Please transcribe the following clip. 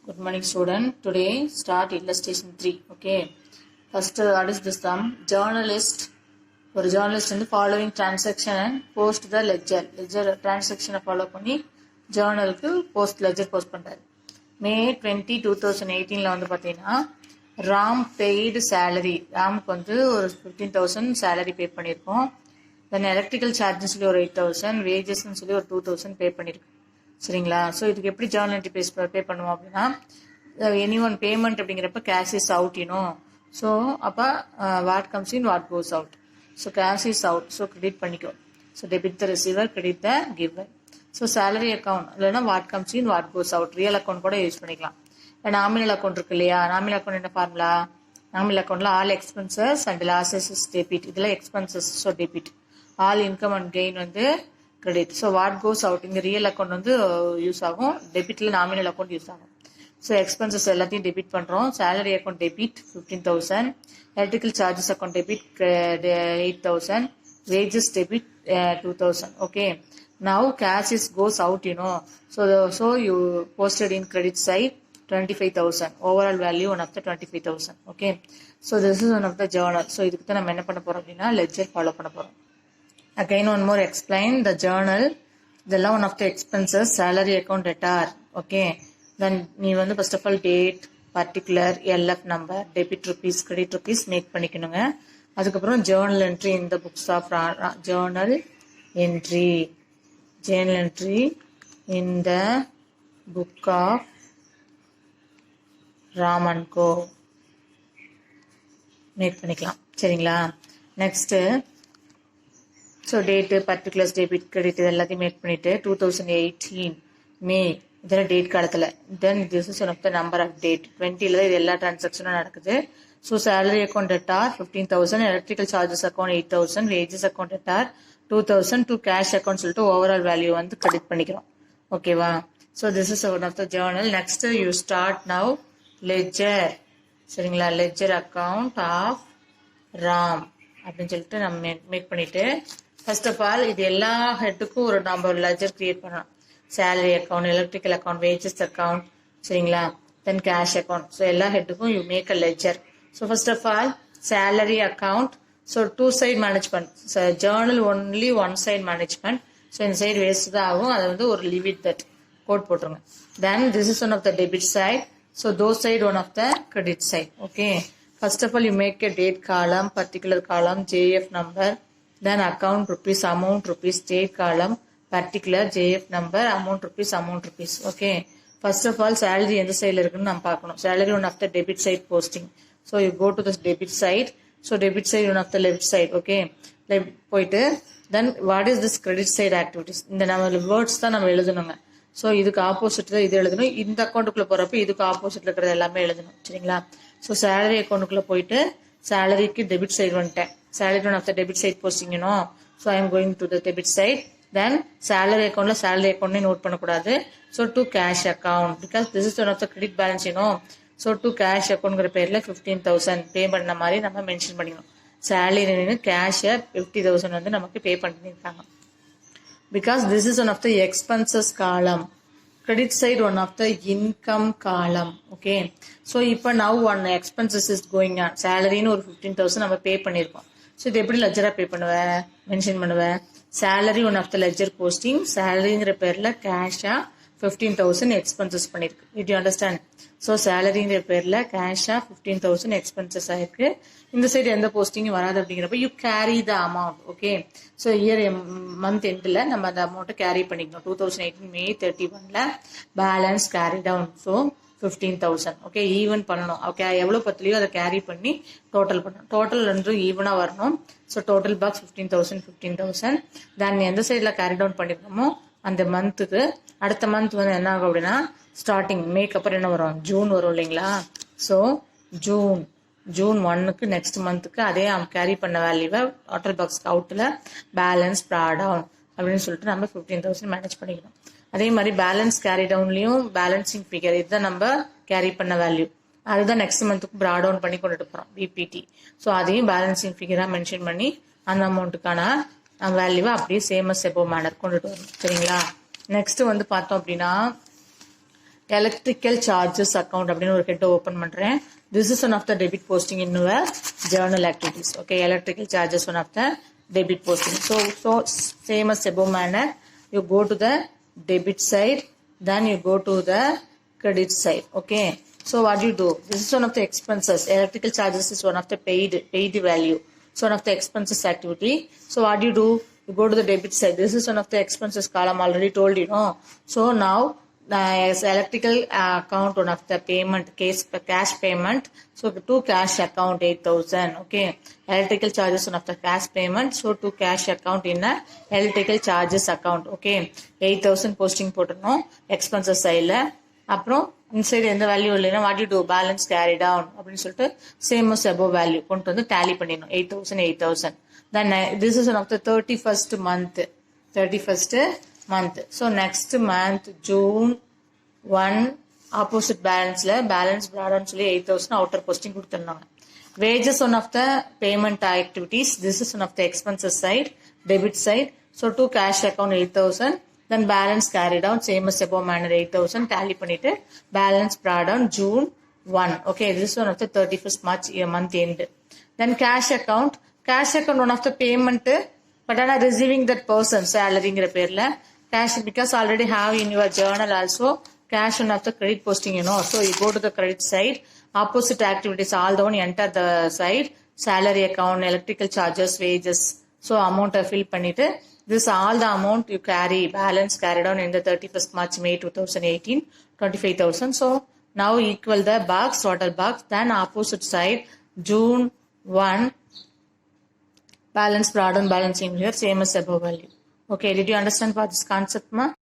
Good morning, student. Today start illustration 3. Okay. First, what is this term? Journalist. For journalist in the following transaction and post the ledger. Ledger transaction follow பண்ணி journalக்கு post ledger post பண்றாரு. May 20, 2018ல வந்து பார்த்தீங்கன்னா Ram paid salary ராமுக்கு வந்து ஒரு 15,000 salary பே பண்ணியிருக்கோம். தென் electrical charges சொல்லி ஒரு 8,000 வேஜஸ்ன்னு சொல்லி ஒரு 2,000 பே பண்ணியிருக்கோம். சரிங்களா? ஸோ இதுக்கு எப்படி ஜேர்னல் என்ட்ரி பே பண்ணுவோம் அப்படின்னா எனி ஒன் பேமெண்ட் அப்படிங்கிறப்ப cash is out you know. So அப்போ what comes in what goes out. So cash is out. So credit பண்ணிக்கோ. So debit the receiver, credit the giver. So salary account இல்லைன்னா what comes in what goes out. Real account கூட use பண்ணிக்கலாம். Nominal account இருக்கு இல்லையா? Nominal account என்ன formula? Nominal அக்கௌண்ட்ல all expenses and losses is debit. இதில் expenses so debit. All income and gain வந்து credit. So what goes out இங்கே real account வந்து யூஸ் ஆகும், டெபிட்ல நாமினல் அக்கௌண்ட் யூஸ் ஆகும். ஸோ எக்ஸ்பென்சஸ் எல்லாத்தையும் டெபிட் பண்ணுறோம். Salary account debit 15,000, electrical charges account debit 8,000, wages debit 2,000. Okay, now cash is goes out you know. So you posted in credit side 25,000. Overall value one of the 25,000. Okay, so this is one of the journal. ஸோ இதுக்கு தான் நம்ம என்ன பண்ண போறோம் அப்படின்னா ledger follow பண்ண போறோம். Again one more explain the journal. இதெல்லாம் one of the expenses, salary account debtor. Okay, then நீ வந்து first of all date, particular, LF number, debit rupees, credit rupees make பண்ணிக்கணுங்க. அதுக்கப்புறம் journal entry in the books of journal entry in the book of Ramanco make பண்ணிக்கலாம். சரிங்களா? Next so date, particulars, debit, credit இது எல்லாத்தையும் make பண்ணிட்டு 2018 May இதெல்லாம் date காலத்தில். Then this is one of the number of date 20ல தான் இது எல்லா டிரான்சாக்ஷனும் நடக்குது. So salary account debtor 15,000, electrical charges account 8,000, wages account debtor 2,000, to cash account சொல்லிட்டு ஓவரால் வேல்யூ வந்து கிரெடிட் பண்ணிக்கிறோம். ஓகேவா? So this is one of the journal. Next you start now ledger. சரிங்களா? லெட்ஜர் அக்கௌண்ட் ஆஃப் ராம் அப்படின்னு சொல்லிட்டு நம்ம make பண்ணிட்டு first of all இது எல்லா ஹெட்டுக்கும் ஒரு நம்ம லெட்ஜர் கிரியேட் பண்ணலாம். Salary account, electrical account, wages account, சரிங்களா? Then cash account. ஸோ எல்லா ஹெட்டுக்கும் you make a ledger. So first of all salary account. So 2 side management. Journal only 1 side management. So இந்த சைடு வேஸ்ட் தான் ஆகும். அதை வந்து ஒரு லிவ் இட் தட் கோட் போட்டுருங்க. Then this is one of the debit side. So those side one of the credit side. Okay, first of all you make a date column, particular column, JF number, then account rupees, amount rupees, date column, particular, JF number, amount rupees. Okay, first of all salary எந்த சைடில் இருக்குன்னு நம்ம பார்க்கணும். salary one of the debit side posting. So you go to the debit side. So debit side one of the left side. Okay, போயிட்டு then what is this credit side activities? இந்த நம்ம words தான் நம்ம எழுதணுங்க. So இதுக்கு opposite தான் இது எழுதணும். இந்த அக்கௌண்ட்டுக்குள்ள போறப்ப இதுக்கு ஆப்போசிட்ல இருக்கிறது எல்லாமே எழுதணும். சரிங்களா? ஸோ சேலரி அக்கௌண்ட்டுக்குள்ள போயிட்டு சேலரிக்கு டெபிட் சைடு வந்துட்டேன். Salary one of the debit side போஸ்டிங்கனோ. So I am going to the debit side. Then salary அக்கௌண்ட்ல சேலரி அக்கௌண்ட்னே நோட் பண்ணக்கூடாது. So to cash account because this is one of the credit balance you know. So to cash அக்கௌண்ட்ங்கிற பேர்ல 15,000 பே பண்ண மாதிரி நம்ம mention பண்ணிக்கணும். சேலரி கேஷை 50,000 வந்து நமக்கு பே பண்ணிருக்காங்க. Because this is one of the expenses column, credit side one of the income column. Okay, so இப்போ now one expenses is going on. salary ஒரு 15,000 நம்ம pay பண்ணிருக்கோம். so இது எப்படி லெட்ஜரா பே பண்ணுவ, மென்ஷன் பண்ணுவ? salary one of the ledger posting, salaryங்கிற பேர்ல கேஷா 15,000 expenses பண்ணிருக்கு. did you understand? so salaryங்கிற பேர்ல கேஷா 15,000 expenses ஆயிருக்கு. இந்த சைடு எந்த போஸ்டிங்கும் வராது அப்படிங்கிறப்ப you carry the amount. Okay, so year month எண்டில் நம்ம அந்த அமௌண்ட்டை கேரி பண்ணிக்கணும். 2018 May 31ல balance carry down. So 15,000. Okay, even பண்ணணும். ஓகே, எவ்வளோ பத்துலையோ அதை கேரி பண்ணி டோட்டல் பண்ணணும். டோட்டல் ரெண்டும் ஈவனாக வரணும். So total box 15,000. தென் எந்த சைடில் கேரி டவுன் பண்ணிருக்கோமோ அந்த மந்த்துக்கு அடுத்த மந்த் வந்து என்ன ஆகும் அப்படின்னா ஸ்டார்டிங் மேக்கு அப்புறம் என்ன வரும், ஜூன் வரும் இல்லைங்களா? ஸோ ஜூன் 1க்கு நெக்ஸ்ட் மந்த்துக்கு அதே கேரி பண்ண வேல்யூவை டோட்டல் பாக்ஸ்க்கு அவுட்டில் பேலன்ஸ் ப்ராடவுன் அப்படின்னு சொல்லிட்டு நம்ம 15,000 மேனேஜ் பண்ணிக்கணும். அதே மாதிரி பேலன்ஸ் கேரி டவுன்லையும் பேலன்சிங் ஃபிகர் இதுதான் நம்ம கேரி பண்ண வேல்யூ. அதுதான் நெக்ஸ்ட் மந்த்துக்கு ப்ராடவுன் பண்ணி கொண்டுட்டு போகிறோம் பிபிடி. ஸோ அதையும் பேலன்சிங் ஃபிகராக மென்ஷன் பண்ணி அந்த அமௌண்ட்டுக்கான வேல்யூவை அப்படியே சேம் அஸ் எபோவ் மேனர் கொண்டுட்டு வரணும். சரிங்களா? நெக்ஸ்ட் வந்து பார்த்தோம் அப்படின்னா electrical charges account அப்படின்னு ஒரு ஹெட் ஓபன் பண்றேன். This is one of the debit posting in your journal activities. Okay, electrical charges one of the debit posting. So same as above manner, you go to the debit side, then you go to the credit side. Okay, so what you do? This is one of the expenses. Electrical charges is one of the paid value. So one of the expenses activity. So what you do? You go to the debit side. This is one of the expenses column. Already told you, no? So now as electrical account one of the payment cash payment. So to cash account 8,000. Okay, electrical charges one of the cash payment. So to cash account in a electrical charges account. Okay, 8,000 posting போட்டுறணும் expenses side. அப்புறம் inside எந்த value இல்லைன்னா what you do balance carry down அப்படின்னு சொல்லிட்டு same as above value கொண்டு வந்து tally பண்ணிடணும் 8,000 then this is one of the 31st month. So next month June 1 opposite balanceல balance ப்ராடன்னு சொல்லி 8,000 அவுட்டர் போஸ்டிங் கொடுத்துருந்தாங்க. Wages one of the payment activities. This is one of the expenses side, debit side. So to cash account 8,000. Then balance carried out same as above manner 8,000 tally பண்ணிட்டு balance brought down June 1. Okay, this is one of the 31st March month end. Then cash account one of the payment but are receiving that person salary ங்கிற பேர்ல cash because already have in your journal also cash one of the credit posting, you know. So you go to the credit side, opposite activities all the one enter the side, salary account, electrical charges, wages. So amount fill பண்ணிட்டு this all the amount you carry balance carried on in the 31st March May 2018 25,000. So now equal the box total box, then opposite side June 1 balance brought on balancing here same as above value. Okay, did you understand what this concept ma?